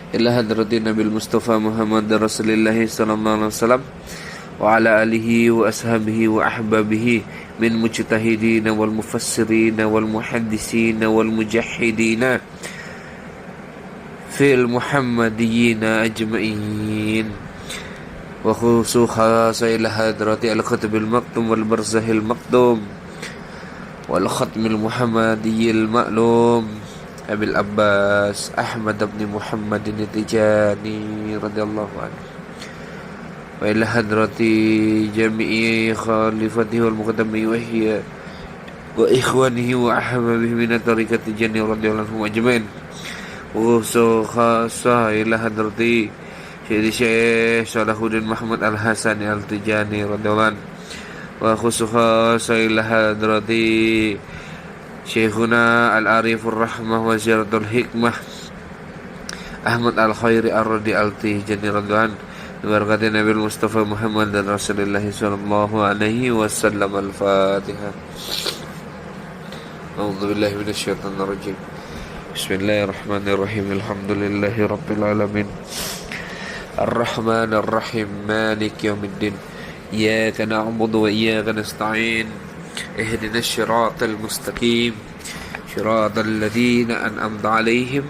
ila hadratin Nabil Mustafa Muhammad Rasulullah sallallahu alaihi wasallam wa ala alihi wa ashabihi wa ahbabihi min mujtahidin wal mufassirin wal muhaddisin wal mujahhidin fil muhammadiyyin ajma'in wa khususan ila hadrati al-kutub al-maktum wal barzah al-maktum wal khatm al-muhammadiyy al-ma'lum Abil Abbas Ahmad bin Muhammad Tijani radhiyallahu anhu wa ila hadrati jami'i khalifatihi wal muqaddami wa hiya wa ikhwanihi wa ahbabihi min tariqati Tijani radhiyallahu anhum ajmain wa khassa ila hadrati Syekh Salahuddin Muhammad Al-Hasani Al-Tijani radhiyallahu anhu wa khassa ila hadrati Syekhuna Al-Arifur Rahmah wa Ziyaratul Hikmah Ahmad Al-Khairi Ar-Radi Al-Tijani radhiyallahu anhu Barakati Nabi Mustafa Muhammad dan Rasulullah sallallahu alaihi wasallam. Al-Fatihah. A'udzu billahi minasyaitonir rajim. Bismillahirrahmanirrahim. Alhamdulillahi rabbil alamin. Ar-Rahmanir Rahim. Maliki yaumiddin. Iyyaka na'budu wa iyyaka nasta'in. اهدنا الصراط المستقيم صراط الذين أنعمت عليهم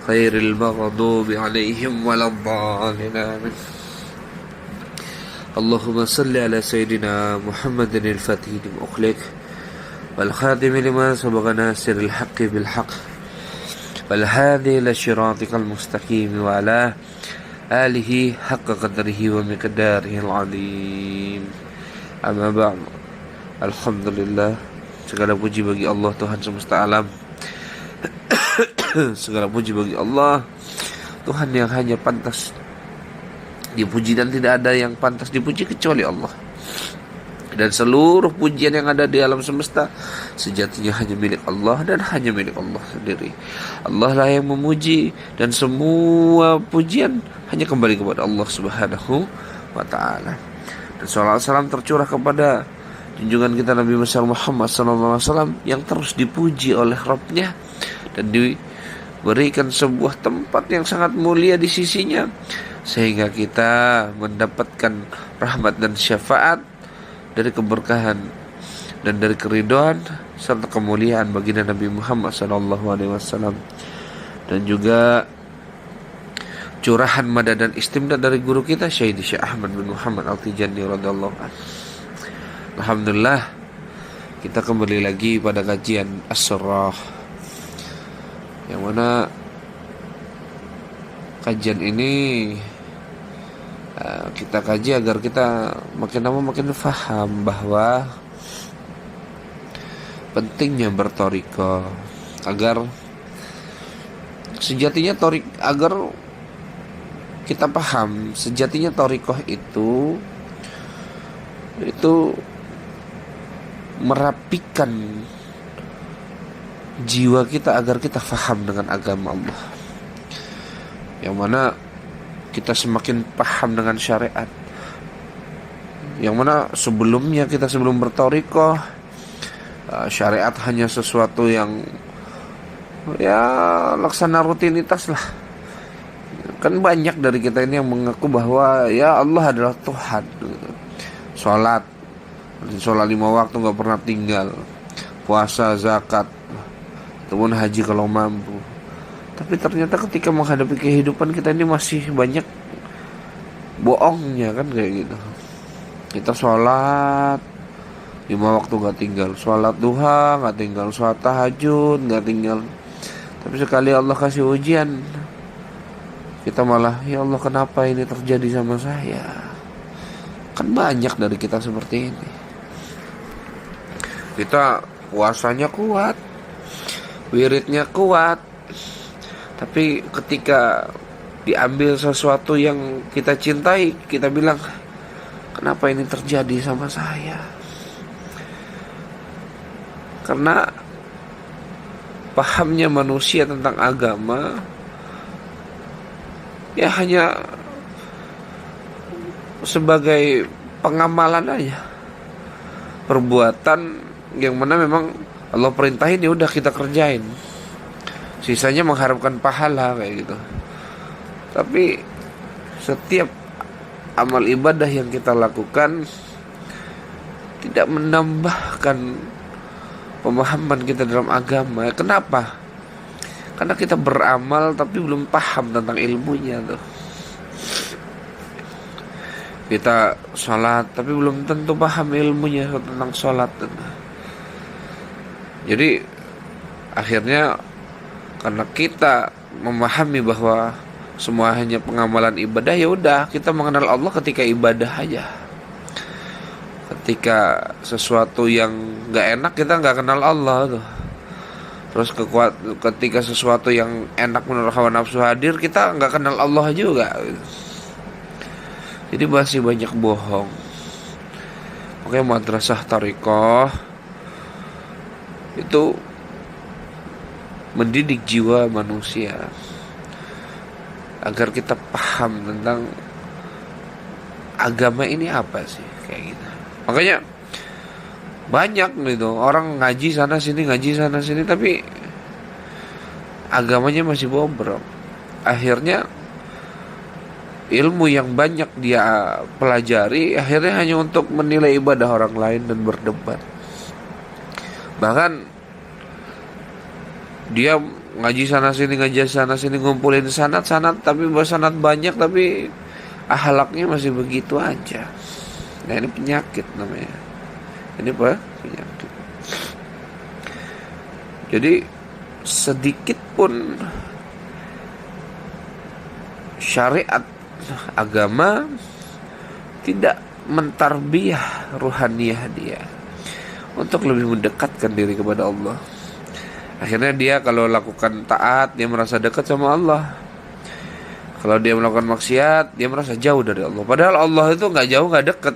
غير المغضوب عليهم ولا الضالين آمين اللهم صل على سيدنا محمد الفاتح لما أغلق والخاتم لما سبق ناصر الحق بالحق والهادي إلى صراطك المستقيم وعلى آله حق قدره ومقداره العظيم أما بعد. Alhamdulillah, segala puji bagi Allah Tuhan semesta alam. Segala puji bagi Allah Tuhan yang hanya pantas dipuji dan tidak ada yang pantas dipuji kecuali Allah. Dan seluruh pujian yang ada di alam semesta sejatinya hanya milik Allah dan hanya milik Allah sendiri. Allah lah yang memuji dan semua pujian hanya kembali kepada Allah Subhanahu wa ta'ala. Dan salawat salam tercurah kepada junjungan kita Nabi besar Muhammad SAW yang terus dipuji oleh Rabb-Nya dan diberikan sebuah tempat yang sangat mulia di sisinya sehingga kita mendapatkan rahmat dan syafaat dari keberkahan dan dari keridhaan serta kemuliaan baginda Nabi Muhammad SAW dan juga curahan madad dan istimdad dari guru kita Syekh Ahmad bin Muhammad Al-Tijani radhiyallahu anhu. Alhamdulillah, kita kembali lagi pada kajian As-Surah, yang mana kajian ini kita kaji agar kita makin lama makin faham bahwa pentingnya berthariqah, agar sejatinya agar kita paham sejatinya thariqah itu merapikan jiwa kita agar kita faham dengan agama Allah, yang mana kita semakin paham dengan syariat, yang mana sebelumnya kita sebelum berthariqah syariat hanya sesuatu yang ya laksana rutinitas lah. Kan banyak dari kita ini yang mengaku bahwa ya Allah adalah Tuhan, sholat 5 waktu gak pernah tinggal, puasa, zakat, ataupun haji kalau mampu. Tapi ternyata ketika menghadapi kehidupan kita ini masih banyak bohongnya kan kayak gitu. Kita sholat 5 waktu gak tinggal, sholat duha gak tinggal, sholat tahajud gak tinggal. Tapi sekali Allah kasih ujian, kita malah ya Allah kenapa ini terjadi sama saya. Kan banyak dari kita seperti ini. Kita puasanya kuat, wiridnya kuat, tapi ketika diambil sesuatu yang kita cintai, kita bilang kenapa ini terjadi sama saya. Karena pahamnya manusia tentang agama ya hanya sebagai pengamalan aja, perbuatan yang mana memang Allah perintahin ya udah kita kerjain, sisanya mengharapkan pahala kayak gitu. Tapi setiap amal ibadah yang kita lakukan tidak menambahkan pemahaman kita dalam agama. Kenapa? Karena kita beramal tapi belum paham tentang ilmunya tuh. Kita sholat tapi belum tentu paham ilmunya tentang sholat. Jadi akhirnya karena kita memahami bahwa semua hanya pengamalan ibadah, ya udah kita mengenal Allah ketika ibadah aja. Ketika sesuatu yang nggak enak kita nggak kenal Allah tuh. Terus ketika sesuatu yang enak menurut hawa nafsu hadir, kita nggak kenal Allah juga. Jadi masih banyak bohong. Oke, madrasah thariqah itu mendidik jiwa manusia agar kita paham tentang agama ini apa sih, kayak gitu. Makanya banyak gitu orang ngaji sana sini tapi agamanya masih bobrok. Akhirnya ilmu yang banyak dia pelajari akhirnya hanya untuk menilai ibadah orang lain dan berdebat. Bahkan dia ngaji sana sini ngumpulin sanad tapi sanad banyak tapi akhlaknya masih begitu aja. Nah, ini penyakit namanya. Ini apa? Penyakit. Jadi sedikit pun syariat agama tidak mentarbiyah ruhaniyah dia untuk lebih mendekatkan diri kepada Allah. Akhirnya dia kalau lakukan taat, dia merasa dekat sama Allah. Kalau dia melakukan maksiat, dia merasa jauh dari Allah. Padahal Allah itu nggak jauh, nggak dekat.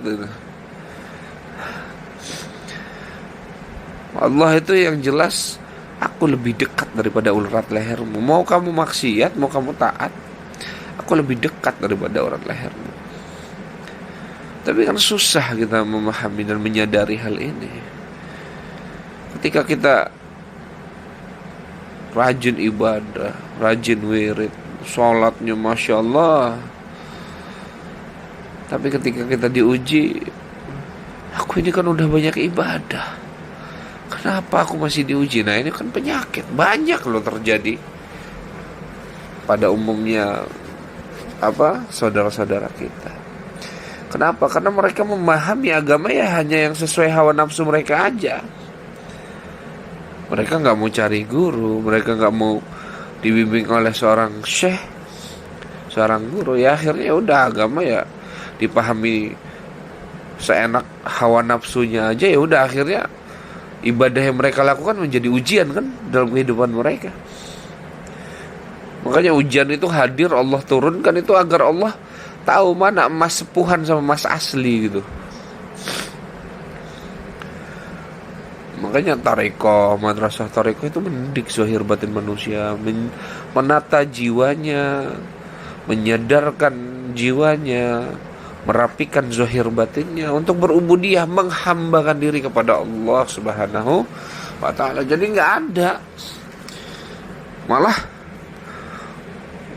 Allah itu yang jelas, aku lebih dekat daripada urat lehermu. Mau kamu maksiat, mau kamu taat, aku lebih dekat daripada urat lehermu. Tapi kan susah kita memahami dan menyadari hal ini. Ketika kita rajin ibadah, rajin wirid, sholatnya Masya Allah, tapi ketika kita diuji, aku ini kan udah banyak ibadah, kenapa aku masih diuji? Nah, ini kan penyakit banyak loh terjadi pada umumnya saudara-saudara kita. Kenapa? Karena mereka memahami agama ya hanya yang sesuai hawa nafsu mereka aja. Mereka nggak mau cari guru, mereka nggak mau dibimbing oleh seorang syekh, seorang guru. Ya akhirnya udah agama ya dipahami seenak hawa nafsunya aja. Ya udah akhirnya ibadah yang mereka lakukan menjadi ujian kan dalam kehidupan mereka. Makanya ujian itu hadir, Allah turunkan itu agar Allah tahu mana emas sepuhan sama emas asli gitu. Makanya madrasah thariqah itu mendidik zahir batin manusia, menata jiwanya, menyadarkan jiwanya, merapikan zahir batinnya untuk berubudiyah, menghambakan diri kepada Allah Subhanahu wa ta'ala. Jadi nggak ada malah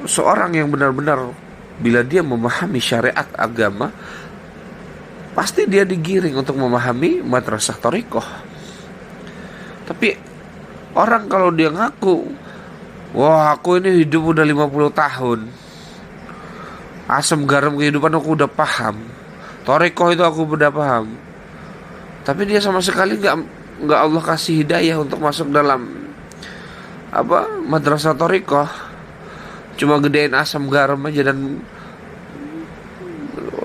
seorang yang benar-benar bila dia memahami syariat agama, pasti dia digiring untuk memahami madrasah thariqah. Tapi orang kalau dia ngaku, wah aku ini hidup udah 50 tahun, asam garam kehidupan aku udah paham, thariqah itu aku udah paham, tapi dia sama sekali nggak Allah kasih hidayah untuk masuk dalam madrasah thariqah, cuma gedein asam garam aja dan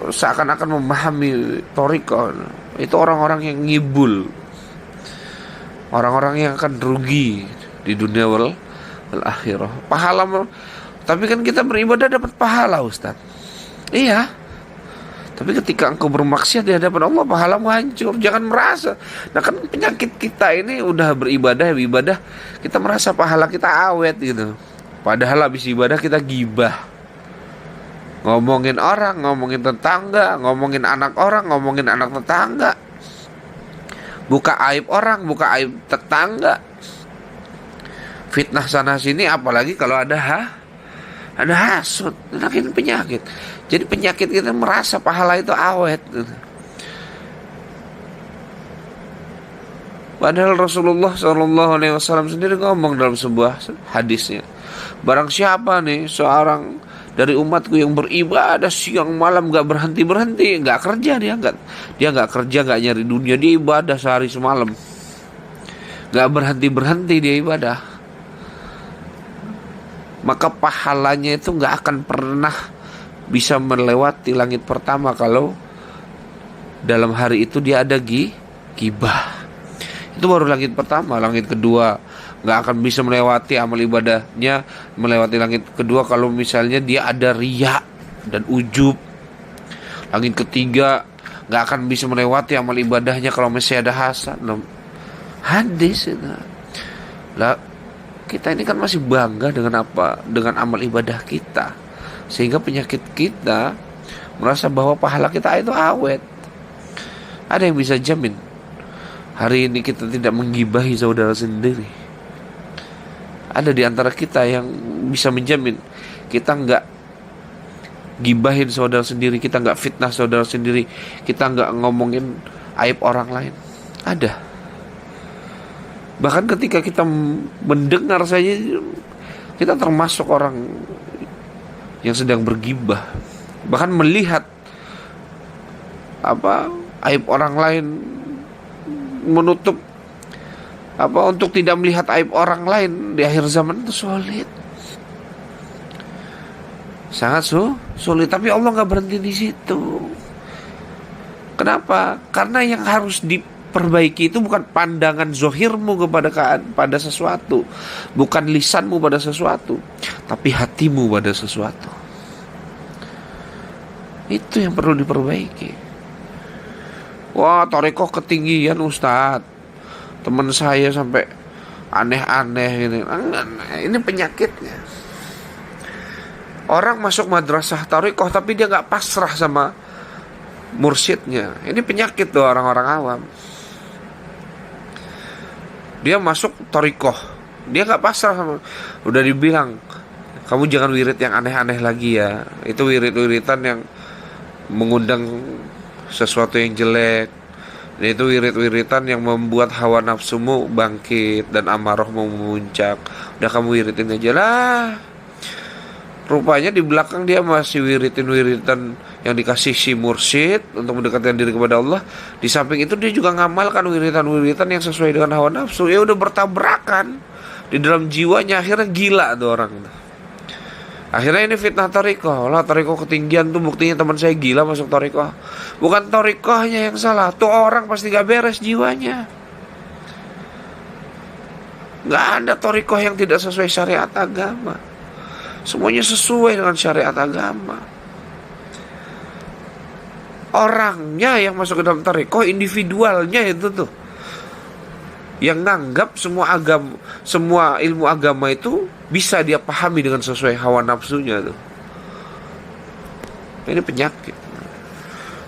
seakan-akan memahami thariqah. Itu orang-orang yang ngibul, orang-orang yang akan rugi di dunia wal akhirah. Pahala, tapi kan kita beribadah dapat pahala, Ustaz. Iya. Tapi ketika engkau bermaksiat di hadapan Allah, pahalamu hancur. Jangan merasa. Nah kan penyakit kita ini udah beribadah, kita merasa pahala kita awet gitu. Padahal habis ibadah kita gibah, ngomongin orang, ngomongin tetangga, ngomongin anak orang, ngomongin anak tetangga, buka aib orang, buka aib tetangga, fitnah sana sini. Apalagi kalau ada ada hasut, dan akhirnya penyakit. Jadi penyakit kita merasa pahala itu awet. Padahal Rasulullah SAW sendiri ngomong dalam sebuah hadisnya, barang siapa nih seorang dari umatku yang beribadah siang malam gak berhenti, gak kerja, dia gak kerja, gak nyari dunia, dia ibadah sehari semalam, gak berhenti dia ibadah, maka pahalanya itu gak akan pernah bisa melewati langit pertama kalau dalam hari itu dia ada gibah. Itu baru langit pertama. Langit kedua gak akan bisa melewati amal ibadahnya, melewati langit kedua kalau misalnya dia ada riya dan ujub. Langit ketiga gak akan bisa melewati amal ibadahnya kalau masih ada hasad. Hadis itu. Lah, kita ini kan masih bangga dengan apa? Dengan amal ibadah kita, sehingga penyakit kita merasa bahwa pahala kita itu awet. Ada yang bisa jamin hari ini kita tidak menggibahi saudara sendiri? Ada di antara kita yang bisa menjamin kita nggak gibahin saudara sendiri, kita nggak fitnah saudara sendiri, kita nggak ngomongin aib orang lain? Ada. Bahkan ketika kita mendengar saja, kita termasuk orang yang sedang bergibah. Bahkan melihat aib orang lain, menutup untuk tidak melihat aib orang lain di akhir zaman itu sulit, sangat sulit. Tapi Allah nggak berhenti di situ. Kenapa? Karena yang harus diperbaiki itu bukan pandangan zohirmu pada sesuatu, bukan lisanmu pada sesuatu, tapi hatimu pada sesuatu. Itu yang perlu diperbaiki. Wah, thariqah ketinggian Ustadz, teman saya sampai aneh-aneh gini. Ini penyakitnya. Orang masuk madrasah thariqah tapi dia gak pasrah sama mursyidnya. Ini penyakit tuh orang-orang awam. Dia masuk thariqah, dia gak pasrah sama, udah dibilang, kamu jangan wirid yang aneh-aneh lagi ya. Itu wirid-wiridan yang mengundang sesuatu yang jelek. Dan itu wirid-wiridan yang membuat hawa nafsumu bangkit dan amarahmu memuncak. Udah kamu wiridin aja lah. Rupanya di belakang dia masih wiridin-wiridan yang dikasih si mursyid untuk mendekatkan diri kepada Allah. Di samping itu dia juga ngamalkan wiridan-wiridan yang sesuai dengan hawa nafsu. Ya udah bertabrakan di dalam jiwanya, akhirnya gila tuh orang. Akhirnya ini fitnah thariqah. Lah, thariqah ketinggian tuh buktinya teman saya gila masuk thariqah. Bukan thariqahnya yang salah, tuh orang pasti gak beres jiwanya. Gak ada thariqah yang tidak sesuai syariat agama. Semuanya sesuai dengan syariat agama. Orangnya yang masuk ke dalam thariqah, individualnya itu tuh yang nganggap semua ilmu agama itu bisa dia pahami dengan sesuai hawa nafsunya tuh. Ini penyakit.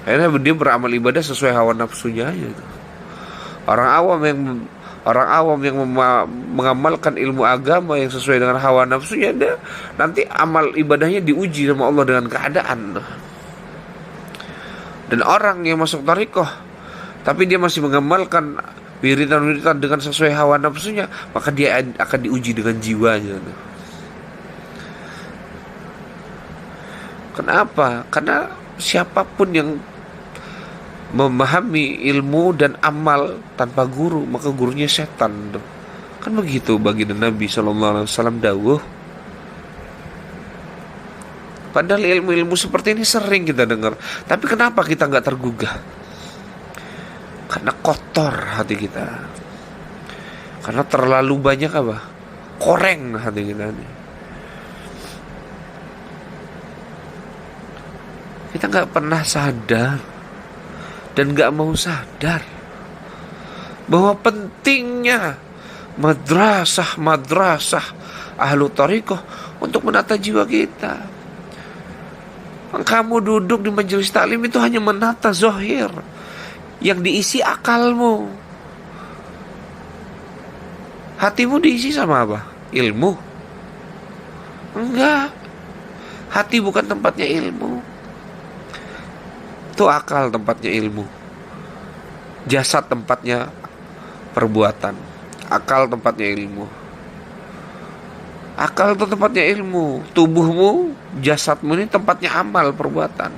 Akhirnya dia beramal ibadah sesuai hawa nafsunya aja tuh. Orang awam yang mengamalkan ilmu agama yang sesuai dengan hawa nafsunya, dia nanti amal ibadahnya diuji sama Allah dengan keadaan tuh. Dan orang yang masuk thariqah tapi dia masih mengamalkan wiridan-wiridan dengan sesuai hawa nafsunya, maka dia akan diuji dengan jiwanya. Kenapa? Karena siapapun yang memahami ilmu dan amal tanpa guru, maka gurunya setan. Kan begitu baginda Nabi SAW dawuh. Padahal ilmu-ilmu seperti ini sering kita dengar, tapi kenapa kita nggak tergugah? Karena kotor hati kita. Karena terlalu banyak koreng hati kita nih. Kita gak pernah sadar dan gak mau sadar bahwa pentingnya madrasah ahlu thariqah untuk menata jiwa kita. Kamu duduk di majelis taklim itu hanya menata zahir yang diisi akalmu. Hatimu diisi sama apa? Ilmu? Enggak. Hati bukan tempatnya ilmu. Itu akal tempatnya ilmu. Jasad tempatnya perbuatan. Akal tempatnya ilmu. Akal itu tempatnya ilmu. Tubuhmu, jasadmu ini tempatnya amal, perbuatan.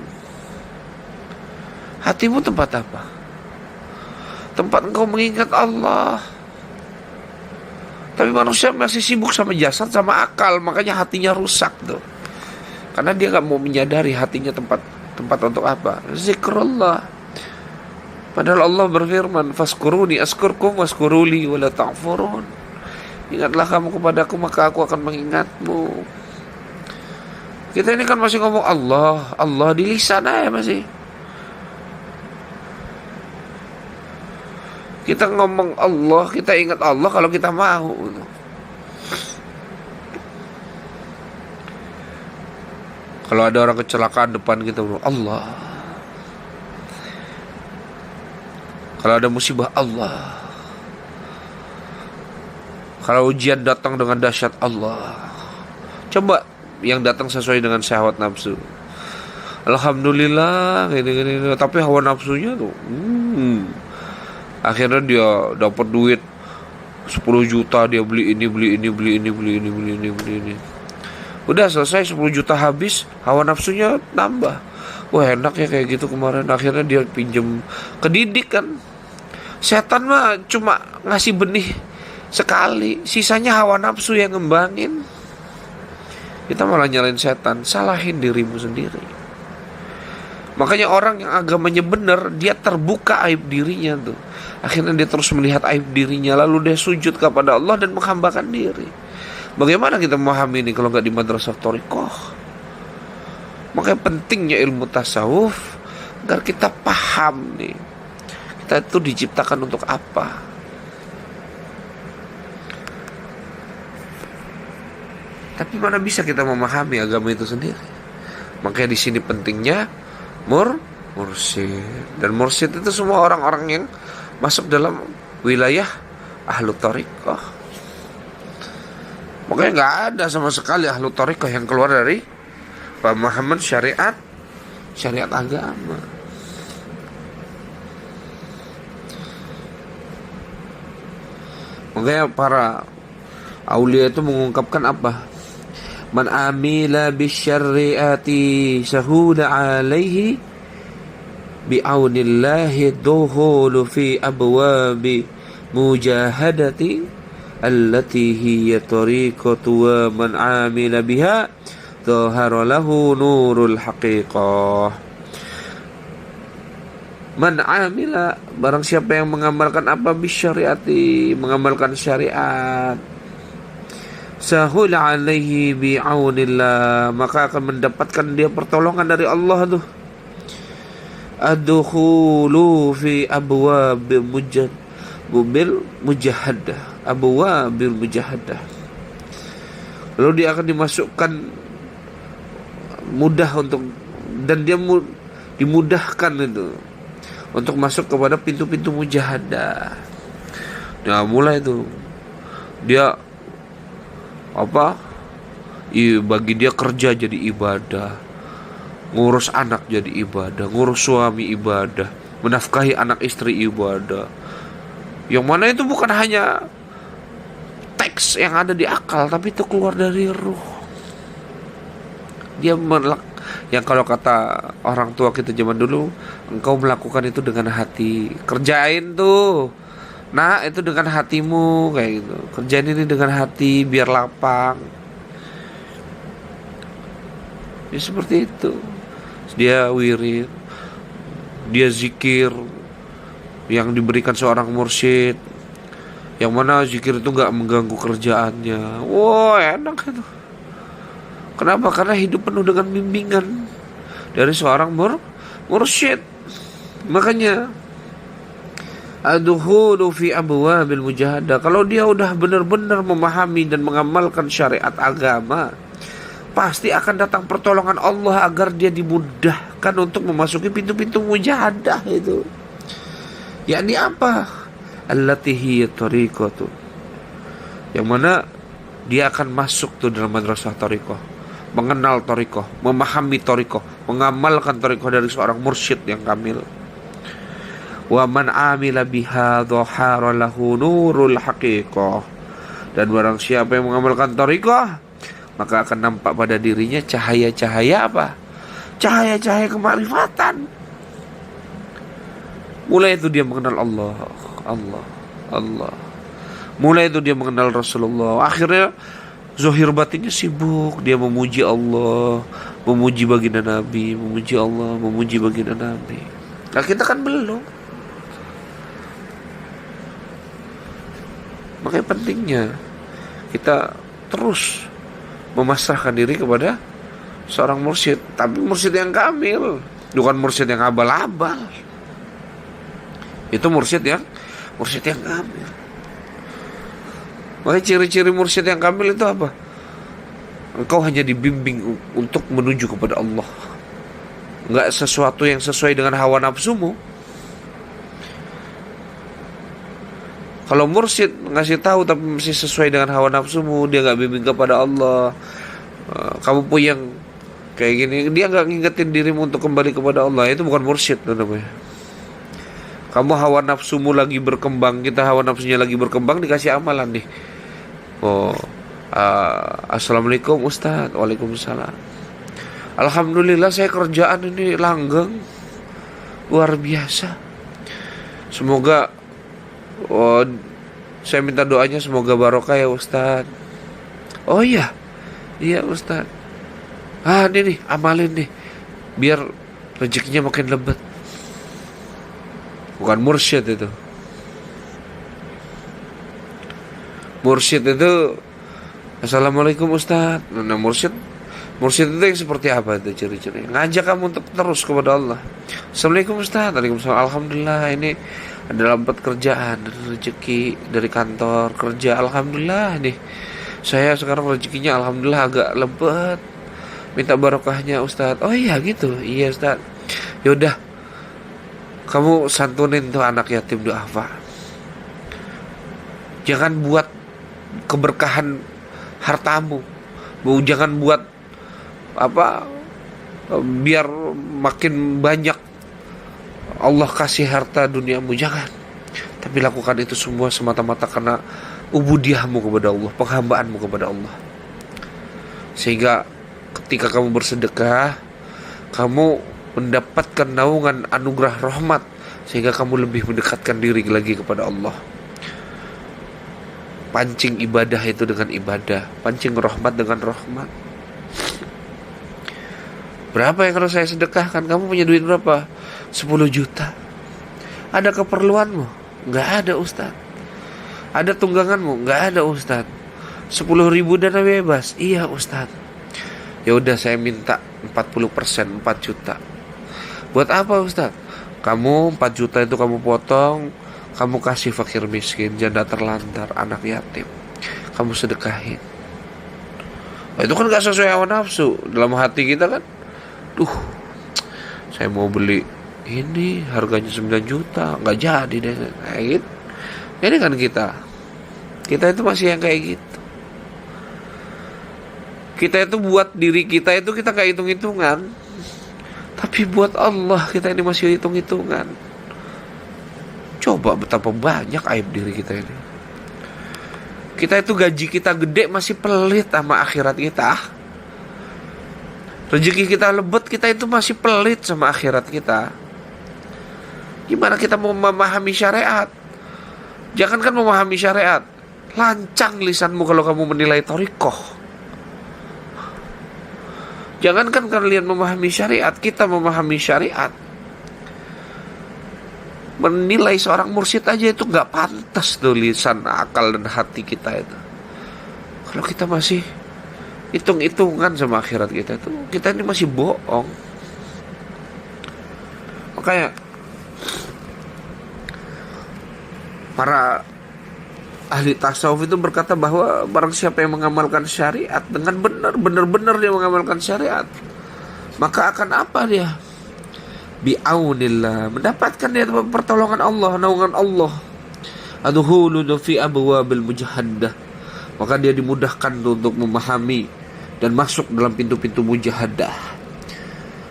Hatimu tempat apa? Tempat engkau mengingat Allah. Tapi manusia masih sibuk sama jasad, sama akal. Makanya hatinya rusak tuh. Karena dia gak mau menyadari hatinya tempat untuk apa? Zikrullah. Padahal Allah berfirman, "Faskuruni askurkum waskuruli wala ta'furun." Ingatlah kamu kepadaku, maka aku akan mengingatmu. Kita ini kan masih ngomong Allah, Allah di lisan aja masih. Kita ngomong Allah, kita ingat Allah kalau kita mau. Kalau ada orang kecelakaan depan kita, Allah. Kalau ada musibah, Allah. Kalau ujian datang dengan dahsyat, Allah. Coba yang datang sesuai dengan syahwat nafsu. Alhamdulillah, gini. Tapi hawa nafsunya tuh, akhirnya dia dapat duit 10 juta, dia beli ini. Udah selesai 10 juta habis, hawa nafsunya nambah. Wah, enak ya kayak gitu kemarin. Akhirnya dia pinjem ke Didik kan. Setan mah cuma ngasih benih sekali, sisanya hawa nafsu yang ngembangin. Kita malah nyalain setan, salahin dirimu sendiri. Makanya orang yang agamanya benar, dia terbuka aib dirinya tuh. Akhirnya dia terus melihat aib dirinya, lalu dia sujud kepada Allah dan menghambakan diri. Bagaimana kita memahami ini kalau nggak di madrasah thariqah? Makanya pentingnya ilmu tasawuf, agar kita paham nih, kita itu diciptakan untuk apa. Tapi mana bisa kita memahami agama itu sendiri? Makanya di sini pentingnya mursyid. Dan mursyid itu semua orang-orang yang masuk dalam wilayah ahlu thariqah. Makanya gak ada sama sekali ahlu thariqah yang keluar dari pemahaman syariat agama. Makanya para aulia itu mengungkapkan apa? Man amila bisyarriati sahula alaihi bi'aunillahi dukhulu fi abwabi mujahadati allati hiya tariqatu wa man amila biha dhahara lahu nurul haqiqah. Man amila, barang siapa yang mengamalkan apa, bisyariati, mengamalkan syariat, sahul alaihi bi'aunillah, maka akan mendapatkan dia pertolongan dari Allah tuh. Adkhulu fi abwabil mujahadah, abwabil mujahadah. Lalu dia akan dimasukkan mudah untuk, dan dia dimudahkan itu untuk masuk kepada pintu-pintu mujahadah. Nah, mulai itu dia bagi dia kerja jadi ibadah, ngurus anak jadi ibadah, ngurus suami ibadah, menafkahi anak istri ibadah. Yang mana itu bukan hanya teks yang ada di akal, tapi itu keluar dari ruh. Dia yang kalau kata orang tua kita zaman dulu, engkau melakukan itu dengan hati. Kerjain tuh, nah itu dengan hatimu, kayak gitu. Kerjain ini dengan hati biar lapang. Ya seperti itu. Dia wirid, dia zikir yang diberikan seorang mursyid, yang mana zikir itu gak mengganggu kerjaannya. Wah, enak itu. Kenapa? Karena hidup penuh dengan bimbingan dari seorang mursyid. Makanya adkhulu fi abwabil mujahadah. Kalau dia udah benar-benar memahami dan mengamalkan syariat agama, pasti akan datang pertolongan Allah agar dia dimudahkan untuk memasuki pintu-pintu mujahadah itu. Yakni apa? Allati hiya tariqatu. Yang mana dia akan masuk tuh dalam madrasah thariqah. mengenal thariqah, memahami thariqah, mengamalkan thariqah dari seorang mursyid yang kamil. Wa man amila biha dhahara lahu nurul haqiqah. Dan barang siapa yang mengamalkan thariqah, maka akan nampak pada dirinya cahaya-cahaya apa? Cahaya-cahaya kemakrifatan. Mulai itu dia mengenal Allah. Mulai itu dia mengenal Rasulullah. Akhirnya zahir batinnya sibuk, dia memuji Allah, memuji baginda Nabi, memuji Allah, memuji baginda Nabi. Nah, kita kan belum. Makanya pentingnya kita terus memasrahkan diri kepada seorang mursyid, tapi mursyid yang kamil, bukan mursyid yang abal-abal. Itu mursyid yang kamil. Makanya ciri-ciri mursyid yang kamil itu apa? Engkau hanya dibimbing untuk menuju kepada Allah, enggak sesuatu yang sesuai dengan hawa nafsumu. Kalau mursyid ngasih tahu tapi masih sesuai dengan hawa nafsumu, dia enggak bimbing kepada Allah, kamu puyeng kayak gini, dia enggak ngingetin dirimu untuk kembali kepada Allah, itu bukan mursyid namanya. Kamu hawa nafsumu lagi berkembang, kita hawa nafsunya lagi berkembang, dikasih amalan nih. Assalamualaikum Ustaz. Waalaikumsalam. Alhamdulillah saya kerjaan ini langgeng, luar biasa. Semoga saya minta doanya semoga barokah ya Ustaz. Oh iya Ustaz. Ini nih amalin nih biar rezekinya makin lebet. Bukan mursyid itu. Mursyid itu Assalamualaikum Ustaz. Nah, mursyid itu yang seperti apa itu ciri-ciri? Ngajak kamu untuk terus kepada Allah. Assalamualaikum Ustaz. Waalaikumsalam. Alhamdulillah ini ada dapat kerjaan, rezeki dari kantor kerja. Alhamdulillah nih. Saya sekarang rezekinya alhamdulillah agak lebet. Minta barokahnya Ustaz. Oh iya gitu. Iya Ustaz. Yaudah, kamu santunin tuh anak yatim duafa. Jangan buat keberkahan hartamu. Jangan buat biar makin banyak Allah kasih harta duniamu. Jangan. Tapi lakukan itu semua semata-mata karena ubudiyahmu kepada Allah, penghambaanmu kepada Allah. Sehingga ketika kamu bersedekah, kamu mendapatkan naungan anugerah rahmat, sehingga kamu lebih mendekatkan diri lagi kepada Allah. Pancing ibadah itu dengan ibadah, pancing rahmat dengan rahmat. Berapa yang harus saya sedekahkan? Kamu punya duit berapa? 10 juta. Ada keperluanmu? Enggak ada Ustaz. Ada tungganganmu? Enggak ada Ustaz. 10.000 dana bebas? Iya Ustaz. Ya udah saya minta 40%, 4 juta. Buat apa Ustaz? Kamu 4 juta itu kamu potong, kamu kasih fakir miskin, janda terlantar, anak yatim. Kamu sedekahin. Nah, itu kan gak sesuai hawa nafsu. Dalam hati kita kan, saya mau beli ini harganya 9 juta, gak jadi deh. Kayak gitu. Ini kan kita itu masih yang kayak gitu. Kita itu buat diri kita itu kita gak hitung-hitungan. Tapi buat Allah kita ini masih hitung-hitungan. Coba betapa banyak aib diri kita ini. Kita itu gaji kita gede masih pelit sama akhirat kita. Rezeki kita lebet, kita itu masih pelit sama akhirat kita. Gimana kita mau memahami syariat? Jangankan memahami syariat, lancang lisanmu kalau kamu menilai thariqah. Jangankan kalian memahami syariat, kita memahami syariat. Menilai seorang mursyid aja itu gak pantas tuh lisan, akal dan hati kita itu. Kalau kita masih hitung-hitungan sama akhirat kita itu, kita ini masih bohong. Makanya para ahli tasawuf itu berkata bahwa barang siapa yang mengamalkan syariat dengan benar-benar dia mengamalkan syariat, maka akan apa dia? Bi'aunillah, mendapatkan dia pertolongan Allah, naungan Allah. Adkhulu fi abwabil mujahaddah, maka dia dimudahkan untuk memahami dan masuk dalam pintu-pintu mujahadah.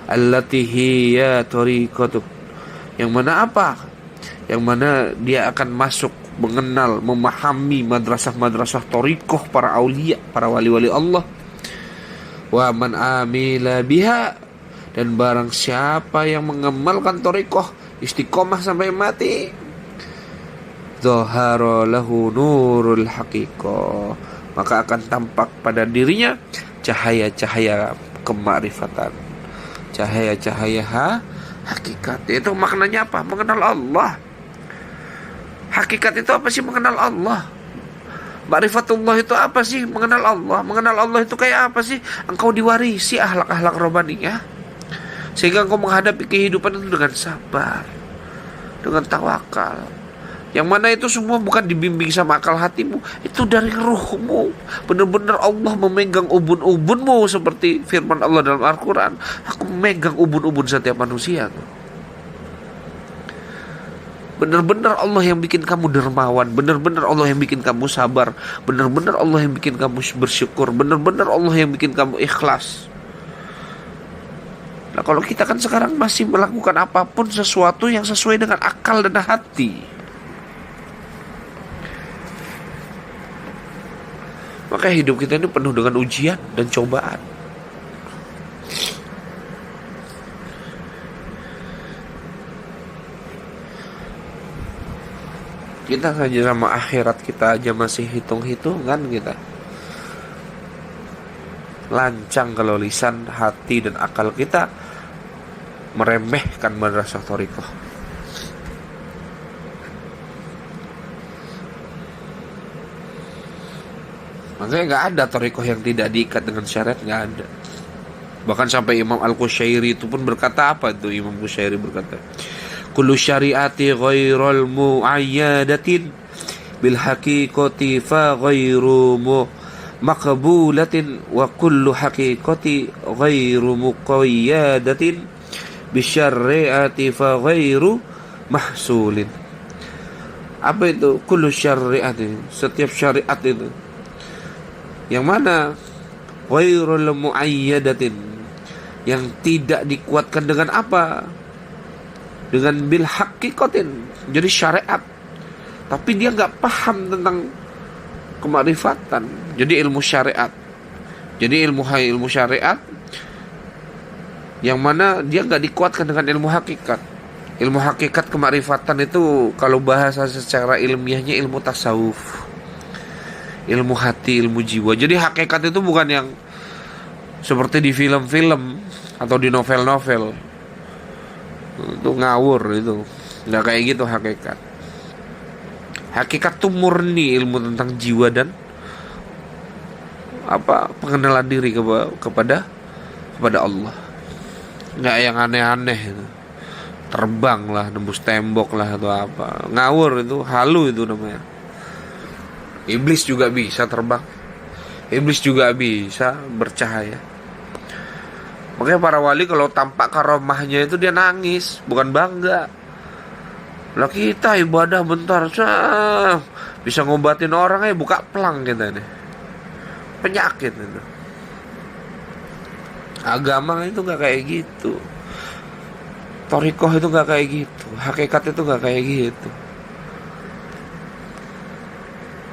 Allati hiya tariqatu, yang mana apa? Yang mana dia akan masuk, mengenal, memahami madrasah-madrasah thariqah para aulia, para wali-wali Allah. Wa man amila biha, dan barang siapa yang mengamalkan thariqah istiqomah sampai mati, dhahara lahu nurul haqiqah, maka akan tampak pada dirinya cahaya-cahaya kemarifatan, cahaya-cahaya hakikat. Itu maknanya apa? Mengenal Allah. Hakikat itu apa sih? Mengenal Allah. Ma'rifatullah itu apa sih? Mengenal Allah. Mengenal Allah itu kayak apa sih? Engkau diwarisi akhlak-akhlak robaniyah, sehingga engkau menghadapi kehidupan itu dengan sabar, dengan tawakal. Yang mana itu semua bukan dibimbing sama akal hatimu, itu dari ruhmu. Benar-benar Allah memegang ubun-ubunmu, seperti firman Allah dalam Al-Quran, aku memegang ubun-ubun setiap manusia. Benar-benar Allah yang bikin kamu dermawan, benar-benar Allah yang bikin kamu sabar, benar-benar Allah yang bikin kamu bersyukur, benar-benar Allah yang bikin kamu ikhlas. Nah, kalau kita kan sekarang masih melakukan apapun sesuatu yang sesuai dengan akal dan hati, maka hidup kita ini penuh dengan ujian dan cobaan. Kita saja sama akhirat kita aja masih hitung-hitungan kita. Lancang kalau lisan, hati, dan akal kita meremehkan madrasah thariqah. Makanya gak ada thariqah yang tidak diikat dengan syariat, gak ada. Bahkan sampai Imam Al-Qushairi itu pun berkata, apa itu Imam Qushairi berkata, kullu syariati ghairal mu'ayyadatin bil haqiqati fa ghairu maqbulatin wa kullu haqiqati ghairu muqayyadatin bisyariati fa ghairu mahsulin. Apa itu kullu syariati? Setiap syariat itu yang mana ghairul muayyadatin, yang tidak dikuatkan dengan apa? Dengan bil haqiqatin, jadi syariat, tapi dia nggak paham tentang kemarifatan, jadi ilmu syariat, jadi ilmu syariat yang mana dia nggak dikuatkan dengan ilmu hakikat. Ilmu hakikat kemarifatan itu kalau bahasa secara ilmiahnya ilmu tasawuf, ilmu hati, ilmu jiwa. Jadi hakikat itu bukan yang seperti di film-film atau di novel-novel. Itu ngawur, itu nggak kayak gitu hakikat. Hakikat tuh murni ilmu tentang jiwa dan apa, pengenalan diri kepada Allah. Nggak yang aneh-aneh itu. Terbang lah, nembus tembok lah atau apa. Ngawur itu, halu itu namanya. Iblis juga bisa terbang, iblis juga bisa bercahaya. Makanya para wali kalau tampak karomahnya itu dia nangis, bukan bangga. Lah kita ibadah bentar, bisa ngobatin orang aja buka pelang kita nih. Penyakit itu. Agama itu gak kayak gitu. Thariqah itu gak kayak gitu. Hakikat itu gak kayak gitu.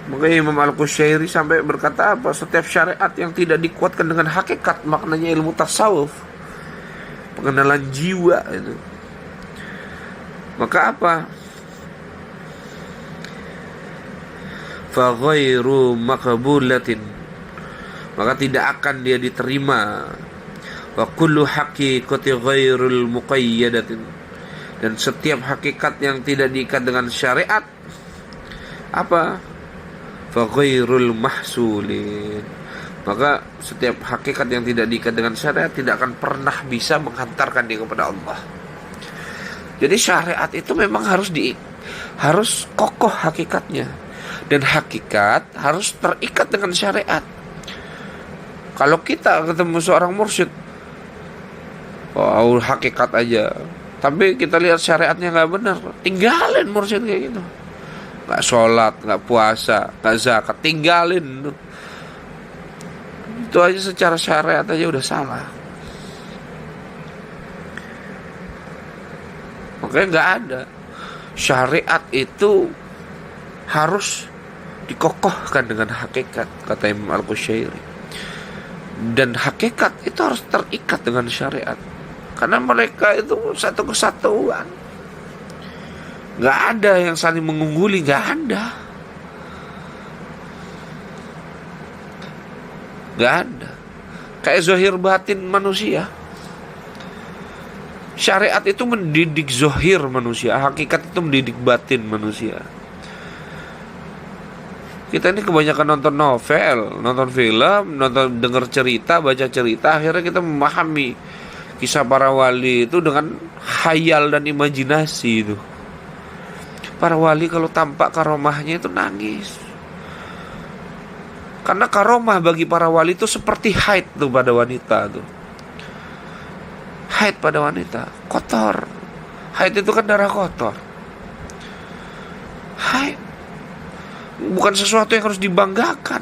Makanya Imam Al-Qushairi sampai berkata apa? Setiap syariat yang tidak dikuatkan dengan hakikat, maknanya ilmu tasawuf, pengenalan jiwa itu, maka apa? Fa ghairu maqbulatin, maka tidak akan dia diterima. Wa kullu haqiqati ghairul muqayyadatin, dan setiap hakikat yang tidak diikat dengan syariat, apa? Faghairul mahsulin, maka setiap hakikat yang tidak diikat dengan syariat tidak akan pernah bisa menghantarkan dia kepada Allah. Jadi syariat itu memang harus kokoh hakikatnya, dan hakikat harus terikat dengan syariat. Kalau kita ketemu seorang mursyid, oh hakikat aja, tapi kita lihat syariatnya nggak benar, tinggalin mursyid kayak gitu. Gak sholat, gak puasa, gak zakat, tinggalin. Itu aja secara syariat aja udah salah. Makanya nggak ada. Syariat itu harus dikokohkan dengan hakikat, kata Imam Al-Qushairi. Dan hakikat itu harus terikat dengan syariat, karena mereka itu satu kesatuan. Nggak ada yang saling mengungguli, nggak ada. Nggak ada. Kayak zahir batin manusia. Syariat itu mendidik zahir manusia, hakikat itu mendidik batin manusia. Kita ini kebanyakan nonton novel, nonton film, nonton, dengar cerita, baca cerita, akhirnya kita memahami kisah para wali itu dengan khayal dan imajinasi itu. Para wali kalau tampak karomahnya itu nangis. Karena karomah bagi para wali itu seperti haid tuh pada wanita tuh. Haid pada wanita, kotor. Haid itu kan darah kotor. Haid bukan sesuatu yang harus dibanggakan.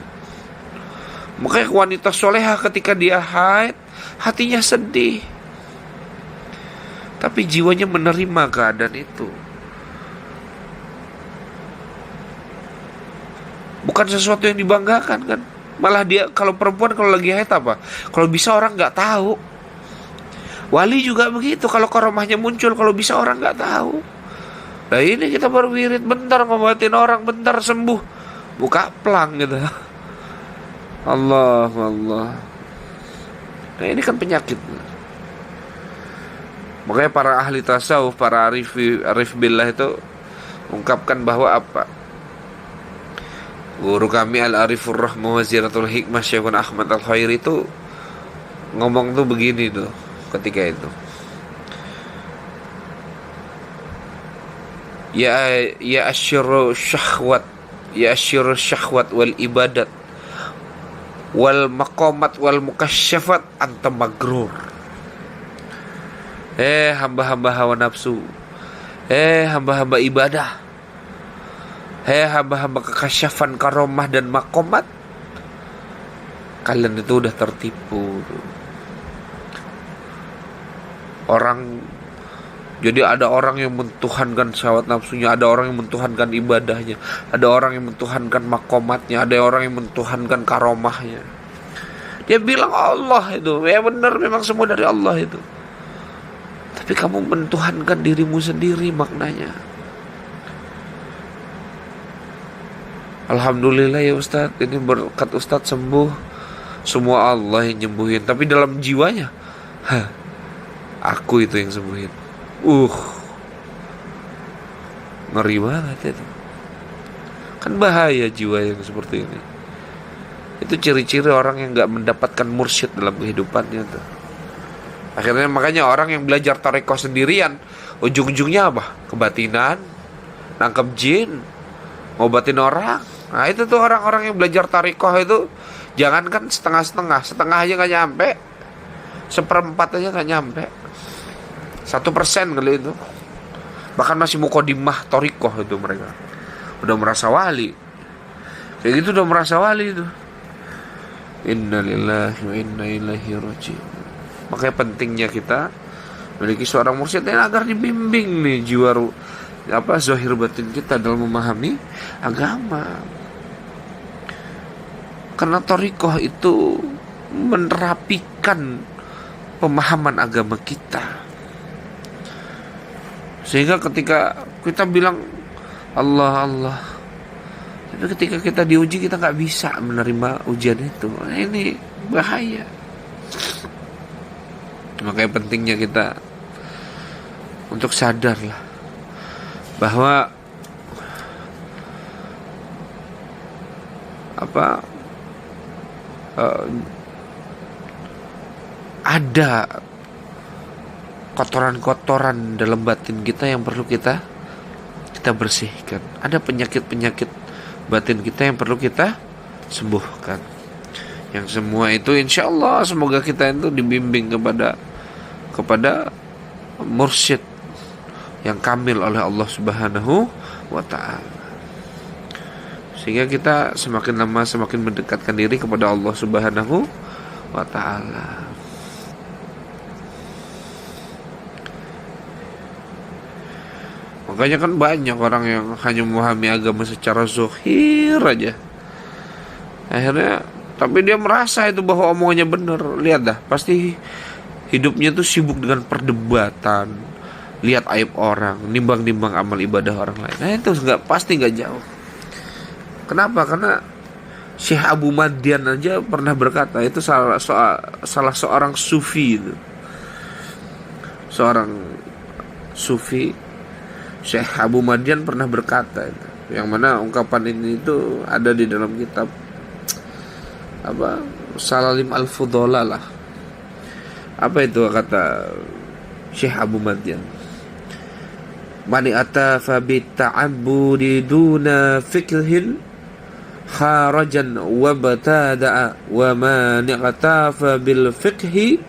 Makanya wanita solehah ketika dia haid, hatinya sedih, tapi jiwanya menerima keadaan itu. Bukan sesuatu yang dibanggakan kan. Malah dia, kalau perempuan kalau lagi haid apa? Kalau bisa orang gak tahu. Wali juga begitu, kalau karomahnya muncul, kalau bisa orang gak tahu. Nah ini kita baru wirid, bentar ngobatin orang, bentar sembuh, buka plang gitu. Allah. Nah ini kan penyakit. Makanya para ahli tasawuf, para arif billah itu ungkapkan bahwa apa? Guru kami Al-Arifur Rahmah Waziratul Hikmah Syekhun Ahmad Al-Khairi itu ngomong tuh begini tuh ketika itu. Ya asyirul syahwat wal ibadat wal maqamat wal mukasyafat anta magrur. Hamba-hamba hawa nafsu, hamba-hamba ibadah, hamba-hamba kekasyafan karomah dan maqamat, kalian itu udah tertipu. Jadi ada orang yang mentuhankan syahwat nafsunya, ada orang yang mentuhankan ibadahnya, ada orang yang mentuhankan makomatnya, ada orang yang mentuhankan karomahnya. Dia bilang Allah itu, ya benar, memang semua dari Allah itu. Tapi kamu mentuhankan dirimu sendiri maknanya. Alhamdulillah ya Ustadz, ini berkat Ustadz sembuh. Semua Allah yang nyembuhin, tapi dalam jiwanya, aku itu yang sembuhin. Ngeri banget itu. Kan bahaya jiwa yang seperti ini. Itu ciri-ciri orang yang gak mendapatkan mursyid dalam kehidupannya tuh. Akhirnya makanya orang yang belajar tarekoh sendirian, ujung-ujungnya apa? Kebatinan, nangkep jin, ngobatin orang. Nah itu tuh orang-orang yang belajar tarekoh itu, jangankan setengah-setengah, setengah aja gak nyampe, 1/4 aja gak nyampe, 1% kali itu. Bahkan masih mukodimah torikoh itu mereka. Udah merasa wali. Kayak gitu udah merasa wali itu. Inna lillahi wa inna ilaihi raji'un. Makanya pentingnya kita memiliki seorang mursyid agar dibimbing nih jiwa zahir batin kita dalam memahami agama. Karena torikoh itu menerapikan pemahaman agama kita. Sehingga ketika kita bilang Allah, Allah, tapi ketika kita diuji kita gak bisa menerima ujian itu. Nah, ini bahaya. Makanya pentingnya kita untuk sadarlah bahwa ada kotoran-kotoran dalam batin kita yang perlu kita bersihkan. Ada penyakit-penyakit batin kita yang perlu kita sembuhkan. Yang semua itu insya Allah semoga kita itu dibimbing kepada mursyid yang kamil oleh Allah Subhanahu wa ta'ala. Sehingga kita semakin lama semakin mendekatkan diri kepada Allah Subhanahu wa ta'ala. Makanya kan banyak orang yang hanya memahami agama secara zahir aja. Akhirnya, tapi dia merasa itu bahwa omongannya benar. Lihat dah, pasti hidupnya tuh sibuk dengan perdebatan, lihat aib orang, nimbang-nimbang amal ibadah orang lain. Nah itu pasti nggak jauh. Kenapa? Karena Syekh Abu Madian aja pernah berkata, itu salah seorang sufi itu. Seorang sufi, Syekh Abu Madian pernah berkata itu, yang mana ungkapan ini itu ada di dalam kitab Salalim Al-Fudola lah. Apa itu kata Syekh Abu Madian? Mani atafa bita'abbudi duna fikhin kharajan wa batada'a wa mani atafa bil fikhi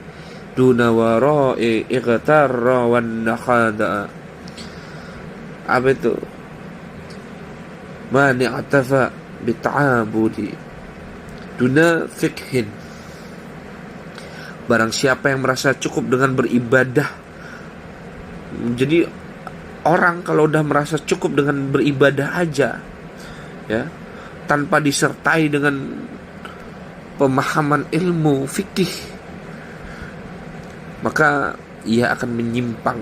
duna wara'i ightarra wan nakhada'a. Apa itu? Mani atafa bita'abbudi duna fikhin. Barang siapa yang merasa cukup dengan beribadah. Jadi orang kalau udah merasa cukup dengan beribadah aja, ya, tanpa disertai dengan pemahaman ilmu fikih, maka ia akan menyimpang.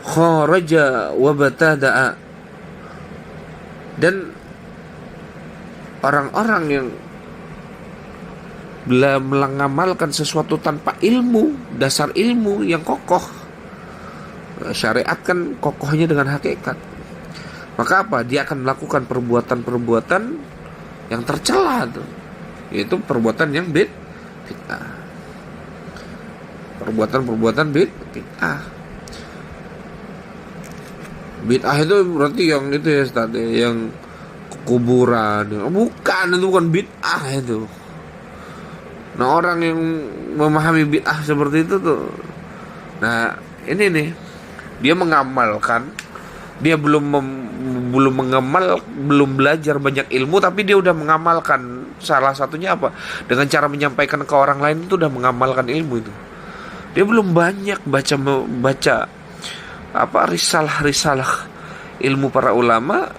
Kharaja wa batada'a. Dan orang-orang yang mengamalkan sesuatu tanpa ilmu, dasar ilmu yang kokoh. Syariat kan kokohnya dengan hakikat. Maka apa? Dia akan melakukan perbuatan-perbuatan yang tercela tuh. Yaitu perbuatan yang bid'ah. Perbuatan-perbuatan bid'ah. Bid'ah itu berarti yang itu ya Ustaz, yang kuburan. Bukan, itu bukan bid'ah itu. Nah, orang yang memahami bid'ah seperti itu tuh, nah ini nih, dia mengamalkan, dia belum belajar banyak ilmu, tapi dia udah mengamalkan. Salah satunya apa? Dengan cara menyampaikan ke orang lain itu udah mengamalkan ilmu itu. Dia belum banyak baca risalah ilmu para ulama,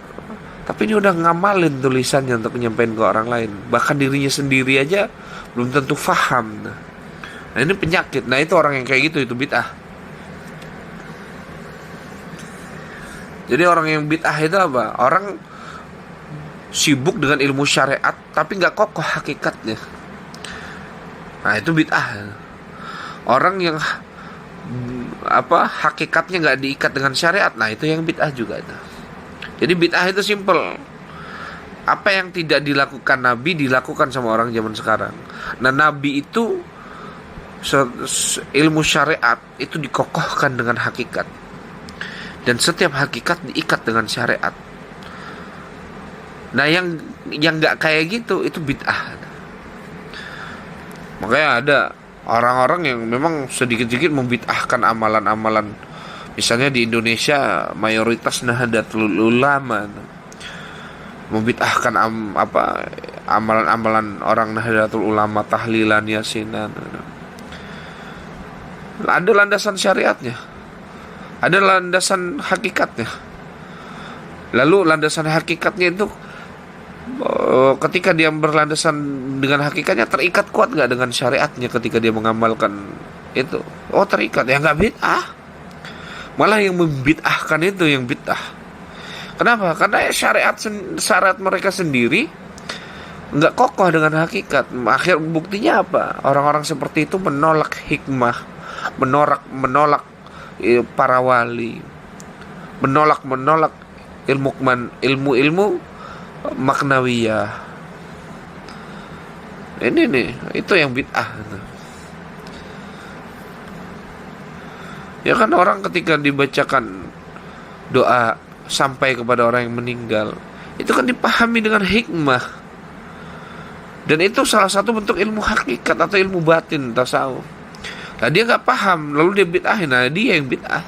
tapi dia udah ngamalin tulisannya untuk menyampaikan ke orang lain. Bahkan dirinya sendiri aja belum tentu faham. Nah ini penyakit. Nah itu orang yang kayak gitu, itu bid'ah. Jadi orang yang bid'ah itu apa? Orang sibuk dengan ilmu syariat tapi gak kokoh hakikatnya. Nah itu bid'ah. Orang yang hakikatnya gak diikat dengan syariat, nah itu yang bid'ah juga itu. Jadi bid'ah itu simple. Apa yang tidak dilakukan Nabi dilakukan sama orang zaman sekarang. Nah Nabi itu ilmu syariat itu dikokohkan dengan hakikat, dan setiap hakikat diikat dengan syariat. Nah yang nggak kayak gitu itu bid'ah. Makanya ada orang-orang yang memang sedikit-sedikit membid'ahkan amalan-amalan. Misalnya di Indonesia mayoritas Nahdlatul Ulama membid'ahkan amalan-amalan orang Nahdlatul Ulama, tahlilan, yasinan. Ada landasan syariatnya, ada landasan hakikatnya. Lalu landasan hakikatnya itu ketika dia berlandasan dengan hakikatnya, terikat kuat gak dengan syariatnya ketika dia mengamalkan itu? Oh terikat, ya gak bid'ah. Malah yang membid'ahkan itu yang bid'ah. Kenapa? Karena syariat mereka sendiri gak kokoh dengan hakikat. Akhir buktinya apa? Orang-orang seperti itu menolak hikmah, menolak para wali, menolak ilmu maknawiyah. Ini nih, itu yang bid'ah. Ya kan orang ketika dibacakan doa sampai kepada orang yang meninggal, itu kan dipahami dengan hikmah. Dan itu salah satu bentuk ilmu hakikat atau ilmu batin tasawuf. Nah dia gak paham, lalu dia bid'ahin. Nah dia yang bid'ah.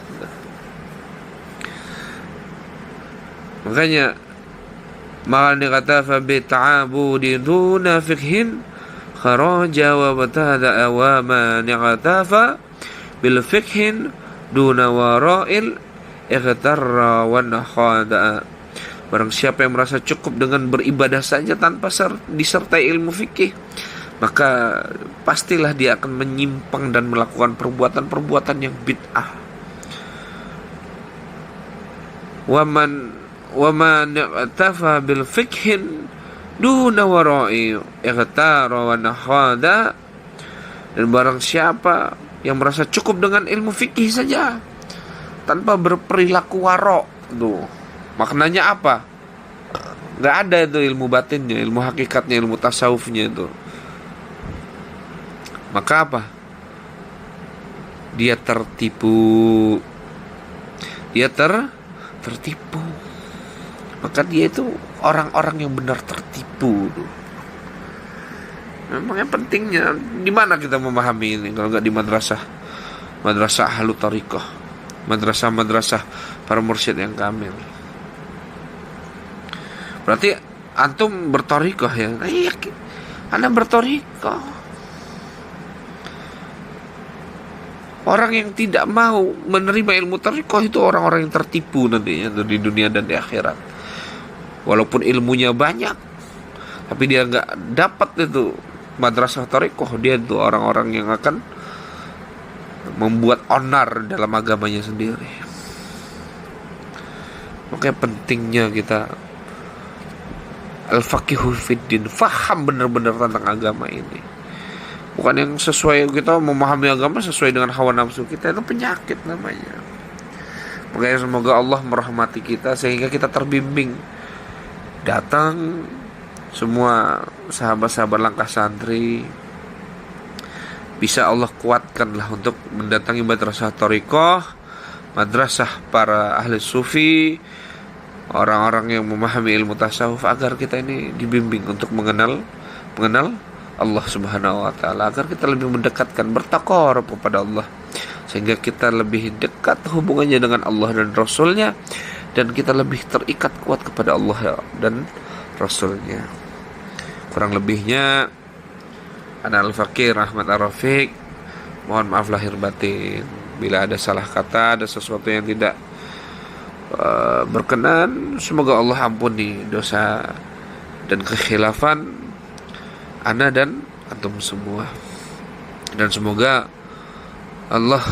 Makanya maka dikata fa bi ta'abudi duna fikhin kharaja wa batada wa man yaqtafa bil fikhin duna wara'il ightarra wa nakhada. Barang siapa yang merasa cukup dengan beribadah saja tanpa disertai ilmu fikih, maka pastilah dia akan menyimpang dan melakukan perbuatan-perbuatan yang bid'ah. Waman i'tafa bil fikhin duna wara'i ightara wa nakhada. Dan barang siapa yang merasa cukup dengan ilmu fikih saja tanpa berperilaku waro, tuh maknanya apa? Nggak ada itu ilmu batinnya, ilmu hakikatnya, ilmu tasawufnya itu. Maka apa? Dia tertipu. Tertipu. Maka dia itu orang-orang yang benar tertipu. Memangnya pentingnya di mana kita memahami ini kalau nggak di madrasah ahlu thariqah, madrasah para mursyid yang kamil. Berarti antum berthariqah ya? Iya, Anda berthariqah. Orang yang tidak mau menerima ilmu thariqah itu orang-orang yang tertipu nantinya di dunia dan di akhirat. Walaupun ilmunya banyak, tapi dia nggak dapat itu madrasah thariqah, dia itu orang-orang yang akan membuat onar dalam agamanya sendiri. Makanya pentingnya kita al-faqihu fiddin, faham benar-benar tentang agama ini. Bukan yang sesuai, kita memahami agama sesuai dengan hawa nafsu kita, itu penyakit namanya. Makanya semoga Allah merahmati kita sehingga kita terbimbing. Datang semua sahabat-sahabat langkah santri, bisa Allah kuatkanlah untuk mendatangi madrasah thariqah, madrasah para ahli sufi, orang-orang yang memahami ilmu tasawuf, agar kita ini dibimbing untuk mengenal Allah Subhanahu wa taala, agar kita lebih mendekatkan, bertaqarrub kepada Allah, sehingga kita lebih dekat hubungannya dengan Allah dan Rasulnya, dan kita lebih terikat kuat kepada Allah dan Rasulnya. Kurang lebihnya ana al-faqih Rahmat Ar-Rafiq, mohon maaf lahir batin bila ada salah kata, ada sesuatu yang tidak berkenan. Semoga Allah ampuni dosa dan kekhilafan ana dan antum semua, dan semoga Allah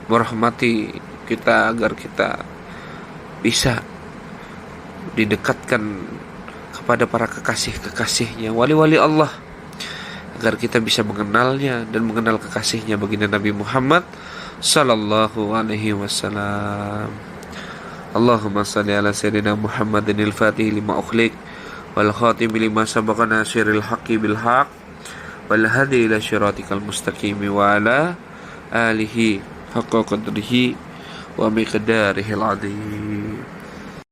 merahmati kita agar kita bisa didekatkan kepada para kekasih-kekasihnya, wali-wali Allah, agar kita bisa mengenalnya dan mengenal kekasihnya baginda Nabi Muhammad sallallahu alaihi wasallam. Allahumma salli ala sayyidina Muhammadin al-fatih lima ukhliq wal khatim lima sabaqa nasiril haqqi bil haqq wal hadi ila syiratikal mustaqim wa ala alihi haqqa qadrihi wa miqdarihil azim.